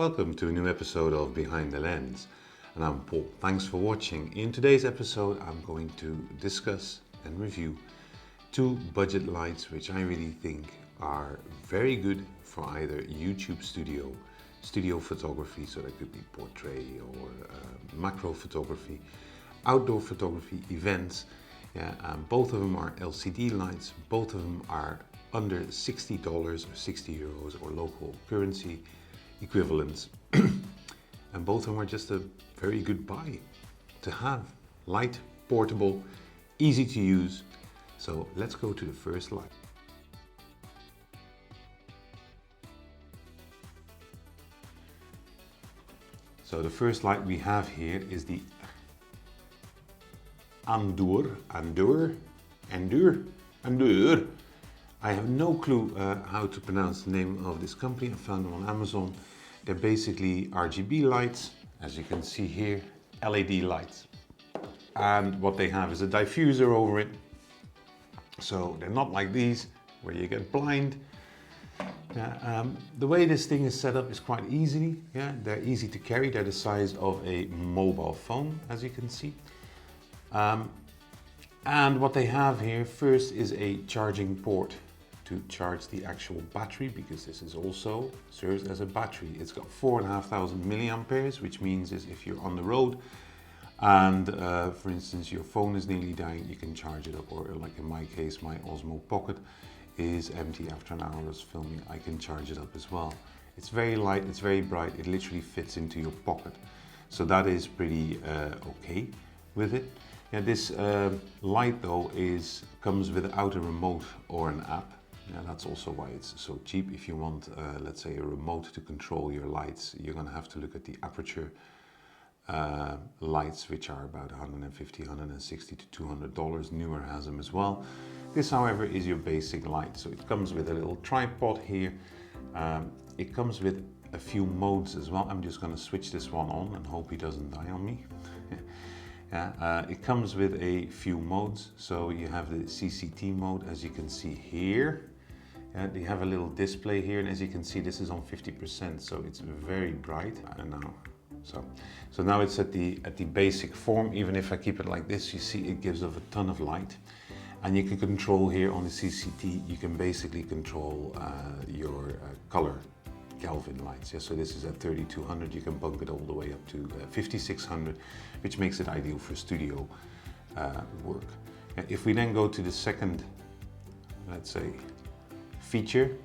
Welcome to a new episode of Behind the Lens, and I'm Paul. Thanks for watching. In today's episode I'm going to discuss and review two budget lights which I really think are very good for either YouTube studio photography, so that could be portrait or macro photography, outdoor photography, events. Both of them are LCD lights, both of them are under $60 or 60 euros or local currency equivalents, and both of them are just a very good buy to have. Light, portable, easy to use. So let's go to the first light. So the first light we have here is the Andoer. I have no clue how to pronounce the name of this company. I found them on Amazon. They're basically RGB lights, as you can see here, LED lights. And what they have is a diffuser over it. So they're not like these, where you get blind. The way this thing is set up is quite easy. They're easy to carry. They're the size of a mobile phone, as you can see. And what they have here first is a charging port to charge the actual battery, because this is also serves as a battery. It's got 4,500 milliamperes, which means is if you're on the road and for instance your phone is nearly dying, you can charge it up. Or like in my case, my Osmo Pocket is empty after an hour of filming, I can charge it up as well. It's very light, it's very bright, it literally fits into your pocket, so that is pretty okay with it. This light though comes without a remote or an app. That's also why it's so cheap. If you want, let's say, a remote to control your lights, you're going to have to look at the aperture lights, which are about $150, $160 to $200. Newer has them as well. This, however, is your basic light. So it comes with a little tripod here. It comes with a few modes as well. I'm just going to switch this one on and hope he doesn't die on me. It comes with a few modes. So you have the CCT mode, as you can see here. They have a little display here, and as you can see, this is on 50%, so it's very bright. So now it's at the basic form. Even if I keep it like this, you see it gives off a ton of light. And you can control here on the CCT, you can basically control your color Kelvin lights. So this is at 3200, you can bump it all the way up to 5600, which makes it ideal for studio work. If we then go to the second, let's say, feature,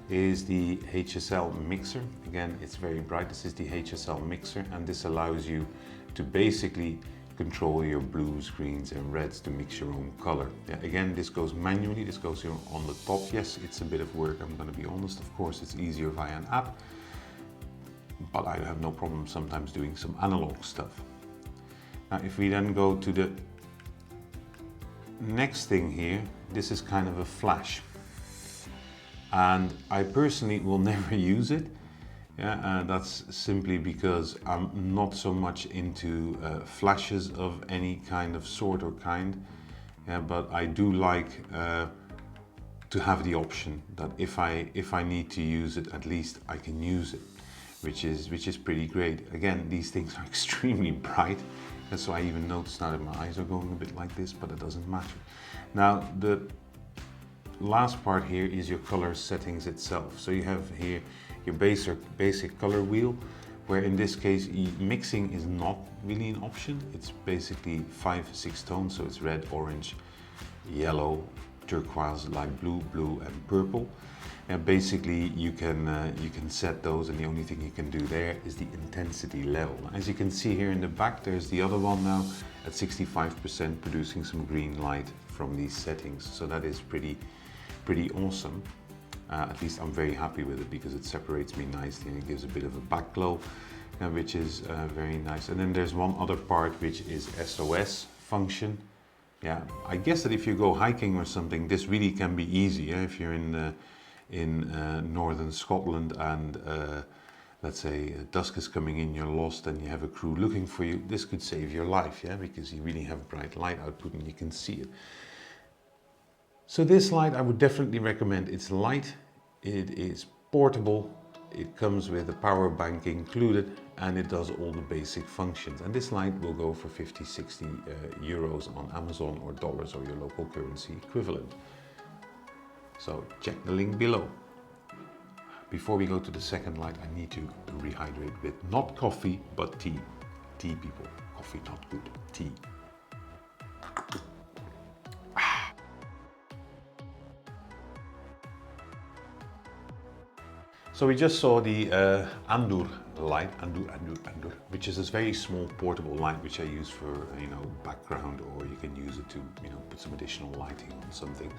is the HSL mixer. Again, it's very bright. This is the HSL mixer, and this allows you to basically control your blues, greens and reds to mix your own color. Again, this goes manually, this goes here on the top. Yes, it's a bit of work, I'm going to be honest. Of course, it's easier via an app, but I have no problem sometimes doing some analog stuff. Now, if we then go to the next thing here, this is kind of a flash. And I personally will never use it. That's simply because I'm not so much into flashes of any kind of sort or kind. But I do like to have the option that if I need to use it, at least I can use it, which is pretty great. Again, these things are extremely bright, and so I even notice now that my eyes are going a bit like this, but it doesn't matter. Now the last part here is your color settings itself. So you have here your basic color wheel, where in this case mixing is not really an option. It's basically 5-6 tones, so it's red, orange, yellow, turquoise, light blue, blue and purple. And basically you can set those, and the only thing you can do there is the intensity level. As you can see here in the back, there's the other one now at 65%, producing some green light from these settings. So that is pretty awesome. At least I'm very happy with it, because it separates me nicely and it gives a bit of a back glow, which is very nice. And then there's one other part, which is SOS function. I guess that if you go hiking or something, this really can be easy. If you're in northern Scotland and let's say dusk is coming in, you're lost and you have a crew looking for you, this could save your life, because you really have bright light output and you can see it. So this light I would definitely recommend. It's light, it is portable, it comes with a power bank included, and it does all the basic functions. And this light will go for 50, 60 euros on Amazon or dollars or your local currency equivalent. So check the link below. Before we go to the second light, I need to rehydrate with not coffee, but tea. Tea, people. Coffee not good. Tea. So we just saw the Andoer light, Andoer, which is this very small portable light which I use for background, or you can use it to put some additional lighting on something.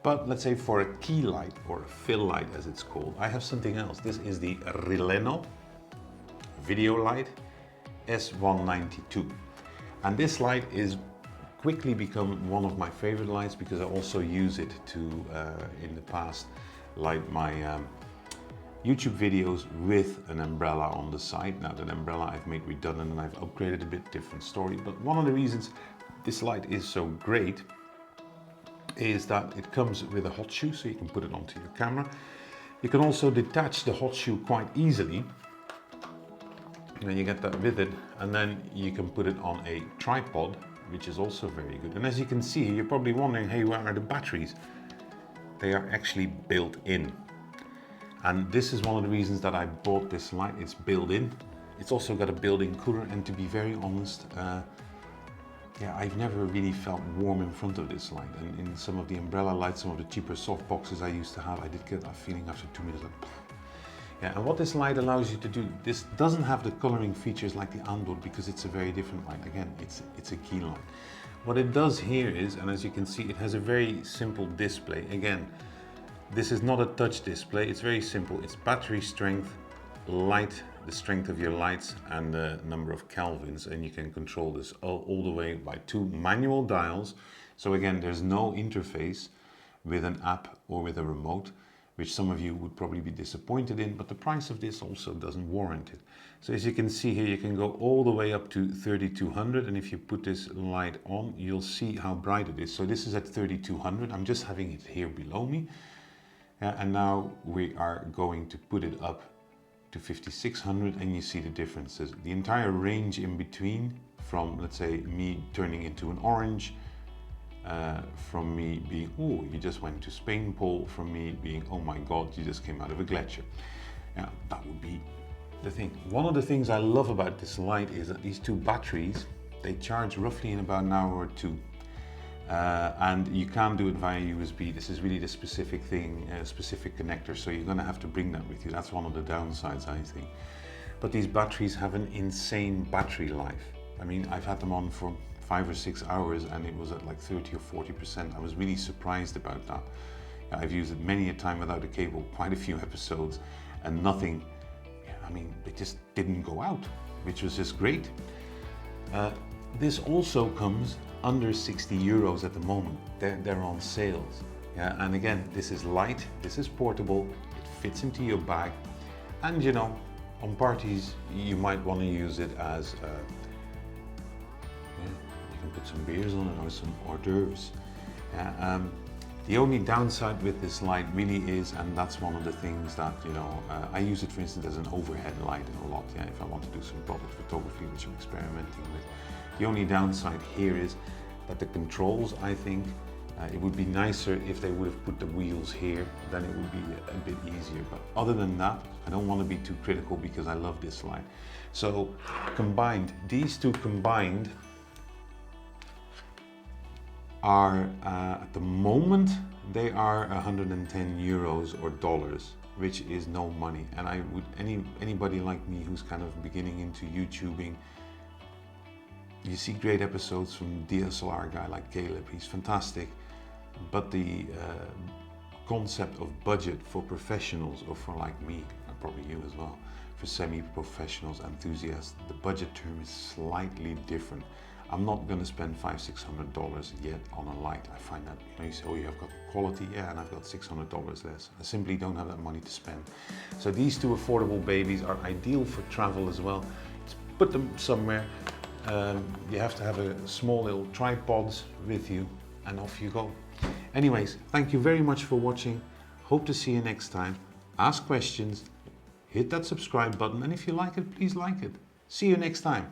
But let's say for a key light, or a fill light as it's called, I have something else. This is the Raleno video light S192, and this light is quickly become one of my favorite lights because I also use it to in the past light my YouTube videos with an umbrella on the side. Now that umbrella I've made redundant and I've upgraded a bit, different story. But one of the reasons this light is so great is that it comes with a hot shoe, so you can put it onto your camera. You can also detach the hot shoe quite easily. And you get that with it, and then you can put it on a tripod, which is also very good. And as you can see, you're probably wondering, hey, where are the batteries? They are actually built in. And this is one of the reasons that I bought this light. It's built in. It's also got a built-in cooler, and to be very honest, yeah, I've never really felt warm in front of this light. And in some of the umbrella lights, some of the cheaper soft boxes I used to have, I did get that feeling after 2 minutes, like, yeah. And what this light allows you to do, this doesn't have the coloring features like the Andoer because it's a very different light. Again, it's a key light. What it does here is, and as you can see, it has a very simple display. Again, this is not a touch display, it's very simple. It's battery strength, light, the strength of your lights, and the number of kelvins, and you can control this all the way by 2 manual dials. So again, there's no interface with an app or with a remote, which some of you would probably be disappointed in, but the price of this also doesn't warrant it. So as you can see here, you can go all the way up to 3200, and if you put this light on, you'll see how bright it is. So this is at 3200, I'm just having it here below me. And now we are going to put it up to 5600, and you see the differences. The entire range in between, from let's say me turning into an orange, from me being, oh, you just went to Spain pole, from me being, oh my god, you just came out of a glacier. Yeah, that would be the thing. One of the things I love about this light is that these 2 batteries, they charge roughly in about an hour or 2. And you can't do it via USB. This is really the specific thing, specific connector, so you're gonna have to bring that with you. That's one of the downsides, I think. But these batteries have an insane battery life. I mean, I've had them on for 5 or 6 hours and it was at like 30 or 40%. I was really surprised about that. I've used it many a time without a cable, quite a few episodes, and nothing, I mean, it just didn't go out, which was just great. This also comes under 60 euros at the moment. They're on sales. Yeah, and again, this is light, this is portable, it fits into your bag, and on parties you might want to use it as you can put some beers on it or some hors d'oeuvres. The only downside with this light really is, and that's one of the things that I use it for instance as an overhead light a lot. Yeah, if I want to do some product photography, which I'm experimenting with. The only downside here is that the controls, I think, it would be nicer if they would have put the wheels here, then it would be a bit easier. But other than that, I don't want to be too critical because I love this light. So combined, these 2 combined are, at the moment, they are 110 euros or dollars, which is no money. And I would, anybody like me who's kind of beginning into YouTubing, you see great episodes from DSLR guy like Caleb, he's fantastic, but the concept of budget for professionals, or for like me, and probably you as well, for semi-professionals, enthusiasts, the budget term is slightly different. I'm not going to spend $500-600 yet on a light. I find that, you say, oh, you have got quality, yeah, and I've got $600 less. I simply don't have that money to spend. So these 2 affordable babies are ideal for travel as well. Just put them somewhere. You have to have a small little tripods with you, and off you go. Anyways, thank you very much for watching. Hope to see you next time. Ask questions, hit that subscribe button, and if you like it, please like it. See you next time.